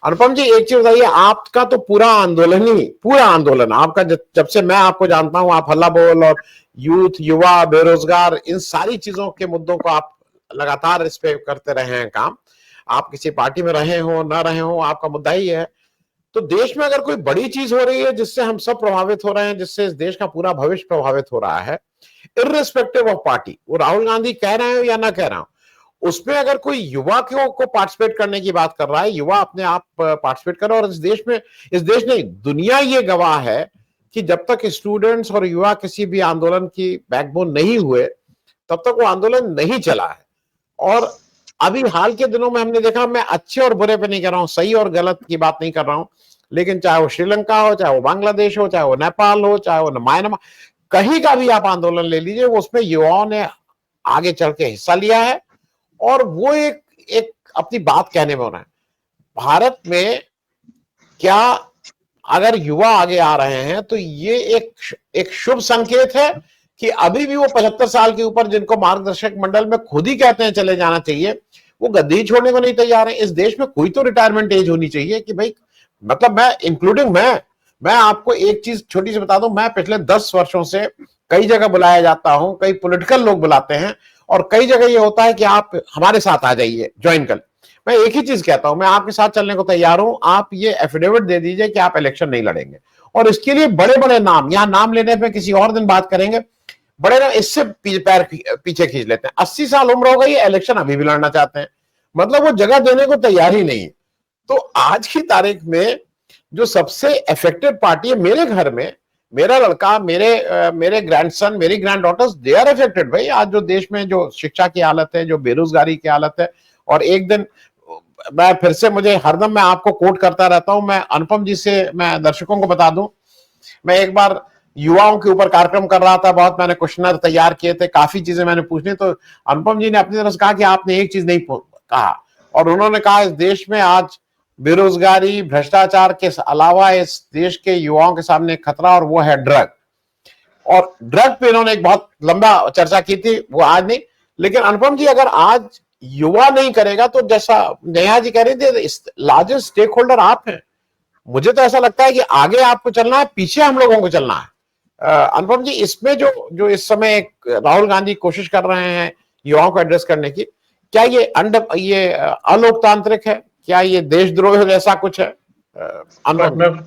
अनुपम जी एक चीज बताइए, आपका तो पूरा आंदोलन आपका, जब से मैं आपको जानता हूं, आप हल्ला बोल और यूथ, युवा, बेरोजगार, इन सारी चीजों के मुद्दों को आप लगातार इस पे करते रहे हैं काम। आप किसी पार्टी में रहे हो ना रहे हो, आपका मुद्दा ही है। तो देश में अगर कोई बड़ी चीज हो रही है जिससे हम सब प्रभावित हो रहे हैं, जिससे इस देश का पूरा भविष्य प्रभावित हो रहा है, इर्रेस्पेक्टिव ऑफ पार्टी, वो राहुल गांधी कह रहे हो या ना कह रहा हो, उसमें अगर कोई युवा को पार्टिसिपेट करने की बात कर रहा है, युवा अपने आप पार्टिसिपेट करे। और इस देश नहीं, दुनिया ये गवाह है कि जब तक स्टूडेंट्स और युवा किसी भी आंदोलन की बैकबोन नहीं हुए, तब तक वो आंदोलन नहीं चला है। और अभी हाल के दिनों में हमने देखा, मैं अच्छे और बुरे पे नहीं कर रहा हूं, सही और गलत की बात नहीं कर रहा हूं, लेकिन चाहे वो श्रीलंका हो, चाहे वो बांग्लादेश हो, चाहे वो नेपाल हो, चाहे वो म्यांमार, कहीं का भी आप आंदोलन ले लीजिए, उसमें युवाओं ने आगे चल के हिस्सा लिया है और वो एक अपनी बात कहने में हो रहा है। भारत में क्या अगर युवा आगे आ रहे हैं तो ये एक शुभ संकेत है कि अभी भी वो 75 साल के ऊपर, जिनको मार्गदर्शक मंडल में खुद ही कहते हैं चले जाना चाहिए, वो गद्दी छोड़ने को नहीं तैयार है। इस देश में कोई तो रिटायरमेंट एज होनी चाहिए कि भाई, मतलब मैं इंक्लूडिंग मैं आपको एक चीज छोटी सी बता दूं, मैं पिछले 10 वर्षों से कई जगह बुलाया जाता हूं, कई पॉलिटिकल लोग बुलाते हैं, और कई जगह ये होता है कि आप हमारे साथ आ जाइए, ज्वाइन कर। मैं एक ही चीज कहता हूं, मैं आपके साथ चलने को तैयार हूं, आप ये एफिडेविट दे दीजिए कि आप इलेक्शन नहीं लड़ेंगे। और इसके लिए बड़े बड़े नाम, यहां नाम लेने पे किसी और दिन बात करेंगे, बड़े नाम इससे पैर पीछे खींच लेते हैं। 80 साल उम्र हो गई, इलेक्शन अभी भी लड़ना चाहते हैं, मतलब वो जगह देने को तैयार ही नहीं। तो आज की तारीख में जो सबसे इफेक्टिव पार्टी है, मेरे घर में मेरा लड़का, मेरे ग्रैंडसन, मेरी granddaughters, they are affected भाई। आज जो देश में जो शिक्षा की हालत है, जो बेरोजगारी की हालत है, और एक दिन मैं फिर से, मुझे हरदम मैं आपको कोट करता रहता हूं, मैं अनुपम जी से, मैं दर्शकों को बता दूं, मैं एक बार युवाओं के ऊपर कार्यक्रम कर रहा था, बहुत मैंने क्वेश्चनर तैयार किए थे, काफी चीजें मैंने पूछनी, तो अनुपम जी ने अपनी तरफ से कहा कि आपने एक चीज नहीं कहा, और उन्होंने कहा इस देश में आज बेरोजगारी, भ्रष्टाचार के अलावा इस देश के युवाओं के सामने खतरा, और वो है ड्रग। और ड्रग पे इन्होंने एक बहुत लंबा चर्चा की थी, वो आज नहीं। लेकिन अनुपम जी, अगर आज युवा नहीं करेगा तो, जैसा नेहा जी कह रही थी, लार्जेस्ट स्टेक होल्डर आप हैं। मुझे तो ऐसा लगता है कि आगे आपको चलना है, पीछे हम लोगों को चलना है। अनुपम जी, इसमें जो इस समय राहुल गांधी कोशिश कर रहे हैं युवाओं को एड्रेस करने की, क्या ये अलोकतांत्रिक है? क्या ये देशद्रोह जैसा कुछ है? अनुपम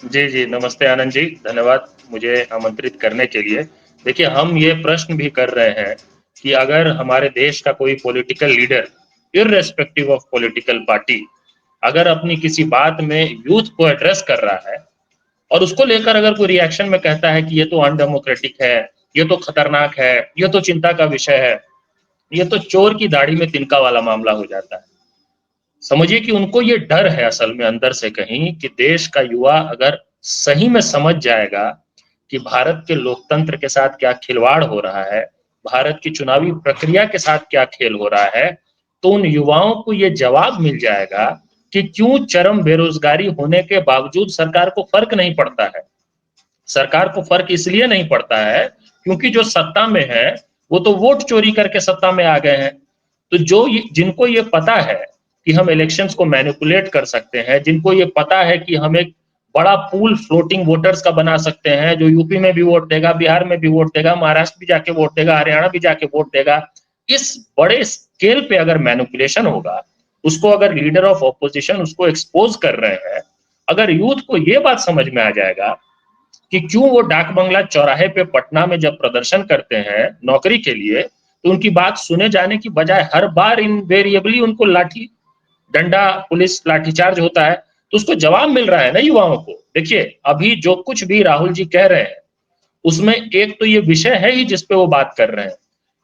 जी जी, नमस्ते आनंद जी, धन्यवाद मुझे आमंत्रित करने के लिए। देखिए, हम ये प्रश्न भी कर रहे हैं कि अगर हमारे देश का कोई political leader, irrespective of political party, अगर अपनी किसी बात में यूथ को एड्रेस कर रहा है और उसको लेकर अगर कोई रिएक्शन में कहता है कि ये तो अनडेमोक्रेटिक है, ये तो खतरनाक है, ये तो चिंता का विषय है, ये तो चोर की दाढ़ी में तिनका वाला मामला हो जाता है। समझिए कि उनको ये डर है असल में अंदर से कहीं, कि देश का युवा अगर सही में समझ जाएगा कि भारत के लोकतंत्र के साथ क्या खिलवाड़ हो रहा है, भारत की चुनावी प्रक्रिया के साथ क्या खेल हो रहा है, तो उन युवाओं को ये जवाब मिल जाएगा कि क्यों चरम बेरोजगारी होने के बावजूद सरकार को फर्क नहीं पड़ता है। सरकार को फर्क इसलिए नहीं पड़ता है क्योंकि जो सत्ता में है वो तो वोट चोरी करके सत्ता में आ गए हैं। तो जिनको ये पता है कि हम इलेक्शंस को मैनिपुलेट कर सकते हैं, जिनको ये पता है कि हम एक बड़ा पूल फ्लोटिंग वोटर्स का बना सकते हैं, जो यूपी में भी वोट देगा, बिहार में भी वोट देगा, महाराष्ट्र भी जाके वोट देगा, हरियाणा भी जाके वोट देगा, इस बड़े स्केल पे अगर मैनिपुलेशन होगा, उसको अगर लीडर ऑफ ऑपोजिशन उसको एक्सपोज कर रहे हैं, अगर यूथ को ये बात समझ में आ जाएगा कि क्यों वो डाक बंगला चौराहे पे पटना में जब प्रदर्शन करते हैं नौकरी के लिए, तो उनकी बात सुने जाने की बजाय हर बार इनवेरिएबली उनको लाठी डंडा पुलिस लाठीचार्ज होता है, तो उसको जवाब मिल रहा है ना युवाओं को। देखिए, अभी जो कुछ भी राहुल जी कह रहे हैं उसमें एक तो ये विषय है ही जिसपे वो बात कर रहे हैं,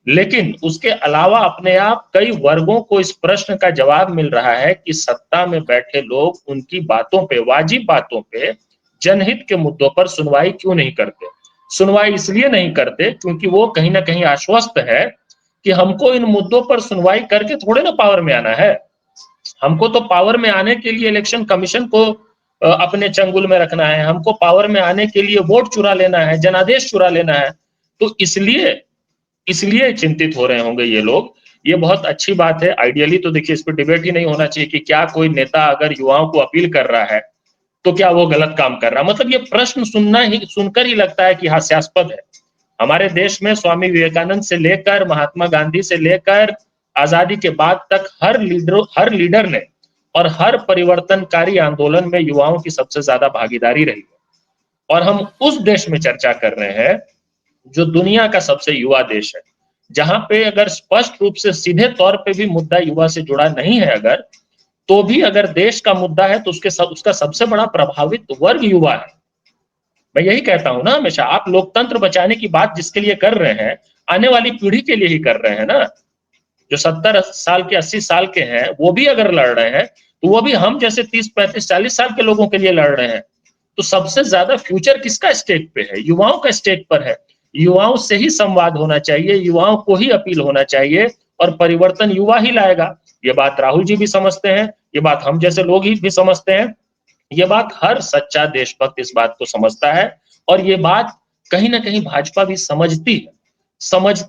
लेकिन उसके अलावा अपने आप कई वर्गों को इस प्रश्न का जवाब मिल रहा है कि सत्ता में बैठे लोग उनकी बातों पे, वाजिब बातों पे, जनहित के मुद्दों पर सुनवाई क्यों नहीं करते। सुनवाई इसलिए नहीं करते क्योंकि वो कहीं ना कहीं आश्वस्त है कि हमको इन मुद्दों पर सुनवाई करके थोड़े ना पावर में आना है, हमको तो पावर में आने के लिए इलेक्शन कमीशन को अपने चंगुल में रखना है, हमको पावर में आने के लिए वोट चुरा लेना है, जनादेश चुरा लेना है। तो इसलिए चिंतित हो रहे होंगे ये लोग, ये बहुत अच्छी बात है। आइडियली तो देखिए इस पर डिबेट ही नहीं होना चाहिए कि क्या कोई नेता अगर युवाओं को अपील कर रहा है तो क्या वो गलत काम कर रहा है। मतलब ये प्रश्न सुनकर ही लगता है कि हास्यास्पद है। हमारे देश में स्वामी विवेकानंद से लेकर महात्मा गांधी से लेकर आजादी के बाद तक हर लीडर ने और हर परिवर्तनकारी आंदोलन में युवाओं की सबसे ज्यादा भागीदारी रही है। और हम उस देश में चर्चा कर रहे हैं जो दुनिया का सबसे युवा देश है, जहां पे अगर स्पष्ट रूप से सीधे तौर पे भी मुद्दा युवा से जुड़ा नहीं है अगर, तो भी अगर देश का मुद्दा है तो उसका सबसे बड़ा प्रभावित वर्ग युवा है। मैं यही कहता हूं ना हमेशा, आप लोकतंत्र बचाने की बात जिसके लिए कर रहे हैं, आने वाली पीढ़ी के लिए ही कर रहे हैं ना। जो 70 साल के 80 साल के हैं वो भी अगर लड़ रहे हैं तो वो भी हम जैसे 30 35 40 साल के लोगों के लिए लड़ रहे हैं। तो सबसे ज्यादा फ्यूचर किसका स्टेक पे है? युवाओं का स्टेक पर है। युवाओं से ही संवाद होना चाहिए, युवाओं को ही अपील होना चाहिए और परिवर्तन युवा ही लाएगा। ये बात राहुल जी भी समझते हैं, ये बात हम जैसे लोग ही भी समझते हैं, ये बात हर सच्चा देशभक्त इस बात को समझता है। और ये बात कहीं ना कहीं भाजपा भी समझती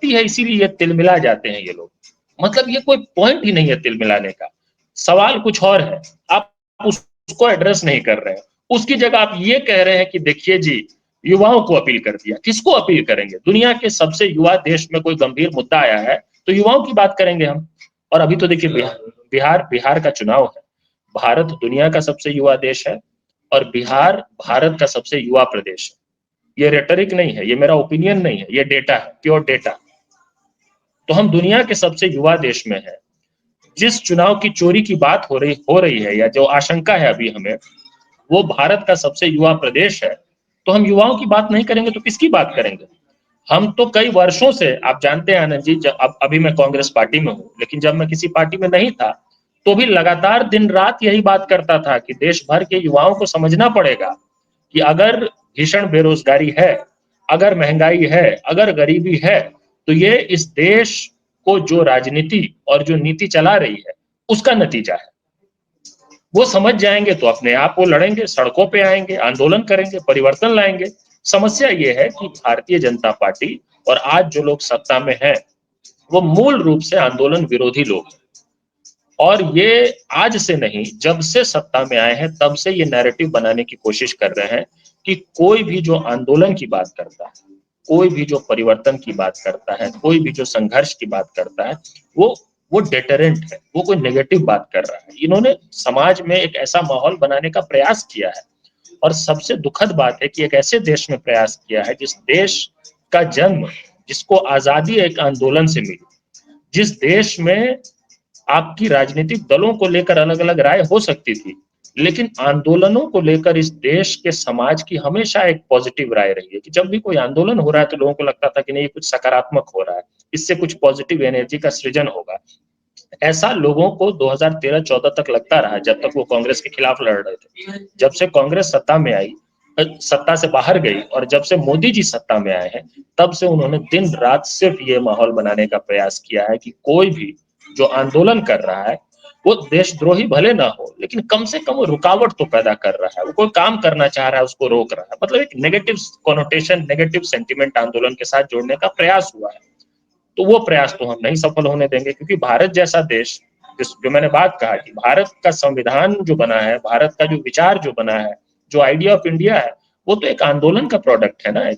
है, इसीलिए ये तिलमिला जाते हैं ये लोग। मतलब ये कोई पॉइंट ही नहीं है तिलमिलाने का। सवाल कुछ और है, आप उसको एड्रेस नहीं कर रहे हैं। उसकी जगह आप ये कह रहे हैं कि देखिए जी युवाओं को अपील कर दिया। किसको अपील करेंगे? दुनिया के सबसे युवा देश में कोई गंभीर मुद्दा आया है तो युवाओं की बात करेंगे हम। और अभी तो देखिए बिहार का चुनाव है। भारत दुनिया का सबसे युवा देश है और बिहार भारत का सबसे युवा प्रदेश है। ये रेटरिक नहीं है, ये मेरा ओपिनियन नहीं है, ये डेटा है, प्योर डेटा। तो हम दुनिया के सबसे युवा देश में हैं। जिस चुनाव की चोरी की बात हो रही है या जो आशंका है अभी हमें, वो भारत का सबसे युवा प्रदेश है। तो हम युवाओं की बात नहीं करेंगे तो किसकी बात करेंगे? हम तो कई वर्षों से, आप जानते हैं आनंद जी, अभी मैं कांग्रेस पार्टी में हूँ, लेकिन जब मैं किसी पार्टी में नहीं था तो भी लगातार दिन रात यही बात करता था कि देश भर के युवाओं को समझना पड़ेगा कि अगर भीषण बेरोजगारी है, अगर महंगाई है, अगर गरीबी है, तो ये इस देश को जो राजनीति और जो नीति चला रही है उसका नतीजा है। वो समझ जाएंगे तो अपने आप वो लड़ेंगे, सड़कों पे आएंगे, आंदोलन करेंगे, परिवर्तन लाएंगे। समस्या ये है कि भारतीय जनता पार्टी और आज जो लोग सत्ता में हैं वो मूल रूप से आंदोलन विरोधी लोग हैं। और ये आज से नहीं, जब से सत्ता में आए हैं तब से ये नैरेटिव बनाने की कोशिश कर रहे हैं कि कोई भी जो आंदोलन की बात करता है, कोई भी जो परिवर्तन की बात करता है, कोई भी जो संघर्ष की बात करता है, वो डेटरेंट है, वो कोई नेगेटिव बात कर रहा है। इन्होंने समाज में एक ऐसा माहौल बनाने का प्रयास किया है। और सबसे दुखद बात है कि एक ऐसे देश में प्रयास किया है जिस देश का जन्म, जिसको आजादी एक आंदोलन से मिली, जिस देश में आपकी राजनीतिक दलों को लेकर अलग अलग राय हो सकती थी, लेकिन आंदोलनों को लेकर इस देश के समाज की हमेशा एक पॉजिटिव राय रही है कि जब भी कोई आंदोलन हो रहा है तो लोगों को लगता था कि नहीं, कुछ सकारात्मक हो रहा है, इससे कुछ पॉजिटिव एनर्जी का सृजन होगा। ऐसा लोगों को 2013-14 तक लगता रहा, जब तक वो कांग्रेस के खिलाफ लड़ रहे थे। जब से कांग्रेस सत्ता में आई, सत्ता से बाहर गई और जब से मोदी जी सत्ता में आए हैं, तब से उन्होंने दिन रात सिर्फ ये माहौल बनाने का प्रयास किया है कि कोई भी जो आंदोलन कर रहा है वो देशद्रोही भले ना हो, लेकिन कम से कम वो रुकावट तो पैदा कर रहा है, वो कोई काम करना चाह रहा है उसको रोक रहा है। मतलब एक नेगेटिव कॉनोटेशन, नेगेटिव सेंटिमेंट आंदोलन के साथ जोड़ने का प्रयास हुआ है। तो वो प्रयास तो हम नहीं सफल होने देंगे, क्योंकि भारत जैसा देश, जो मैंने बात कहा कि भारत का संविधान जो बना है, भारत का जो विचार जो बना है, जो आइडिया ऑफ इंडिया है, वो तो एक आंदोलन का प्रोडक्ट है ना।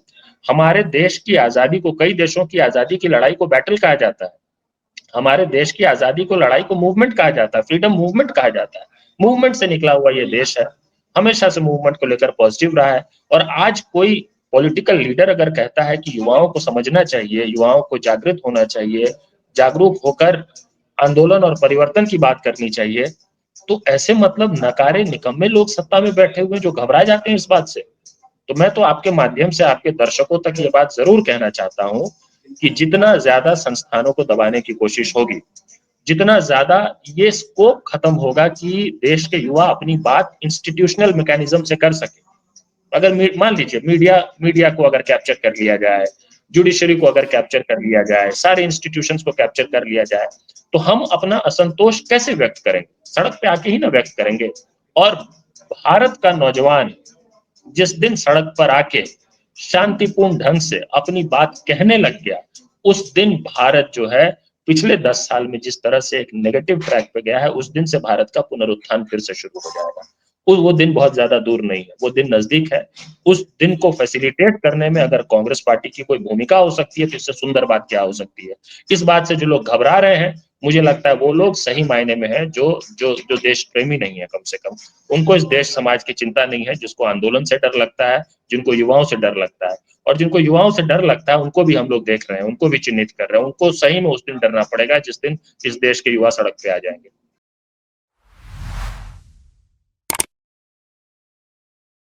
हमारे देश की आजादी को, कई देशों की आजादी की लड़ाई को बैटल कहा जाता है, हमारे देश की आजादी को लड़ाई को मूवमेंट कहा जाता है, फ्रीडम मूवमेंट कहा जाता है। मूवमेंट से निकला हुआ ये देश है, हमेशा से मूवमेंट को लेकर पॉजिटिव रहा है। और आज कोई पॉलिटिकल लीडर अगर कहता है कि युवाओं को समझना चाहिए, युवाओं को जागृत होना चाहिए, जागरूक होकर आंदोलन और परिवर्तन की बात करनी चाहिए, तो ऐसे मतलब नकारे निकम्मे लोग सत्ता में बैठे हुए जो घबरा जाते हैं इस बात से। तो मैं तो आपके माध्यम से आपके दर्शकों तक ये बात जरूर कहना चाहता हूँ कि जितना ज्यादा संस्थानों को दबाने की कोशिश होगी, जितना ज्यादा ये स्कोप खत्म होगा कि देश के युवा अपनी बात इंस्टीट्यूशनल मैकेनिज्म से कर सके। अगर मान लीजिए मीडिया को अगर कैप्चर कर लिया जाए, जुडिशरी को अगर कैप्चर कर लिया जाए, सारे इंस्टीट्यूशंस को कैप्चर कर लिया जाए, तो हम अपना असंतोष कैसे व्यक्त करेंगे? सड़क पे आके ही ना व्यक्त करेंगे। और भारत का नौजवान जिस दिन सड़क पर आके शांतिपूर्ण ढंग से अपनी बात कहने लग गया, उस दिन भारत जो है पिछले 10 साल में जिस तरह से एक नेगेटिव ट्रैक पे गया है, उस दिन से भारत का पुनरुत्थान फिर से शुरू हो जाएगा। वो दिन बहुत ज्यादा दूर नहीं है, वो दिन नजदीक है। उस दिन को फैसिलिटेट करने में अगर कांग्रेस पार्टी की कोई भूमिका हो सकती है तो इससे सुंदर बात क्या हो सकती है। इस बात से जो लोग घबरा रहे हैं, मुझे लगता है वो लोग सही मायने में है जो जो जो देश प्रेमी नहीं है। कम से कम उनको इस देश समाज की चिंता नहीं है, जिसको आंदोलन से डर लगता है, जिनको युवाओं से डर लगता है। और जिनको युवाओं से डर लगता है उनको भी हम लोग देख रहे हैं, उनको भी चिन्हित कर रहे हैं। उनको सही में उस दिन डरना पड़ेगा जिस दिन इस देश के युवा सड़क पे आ जाएंगे।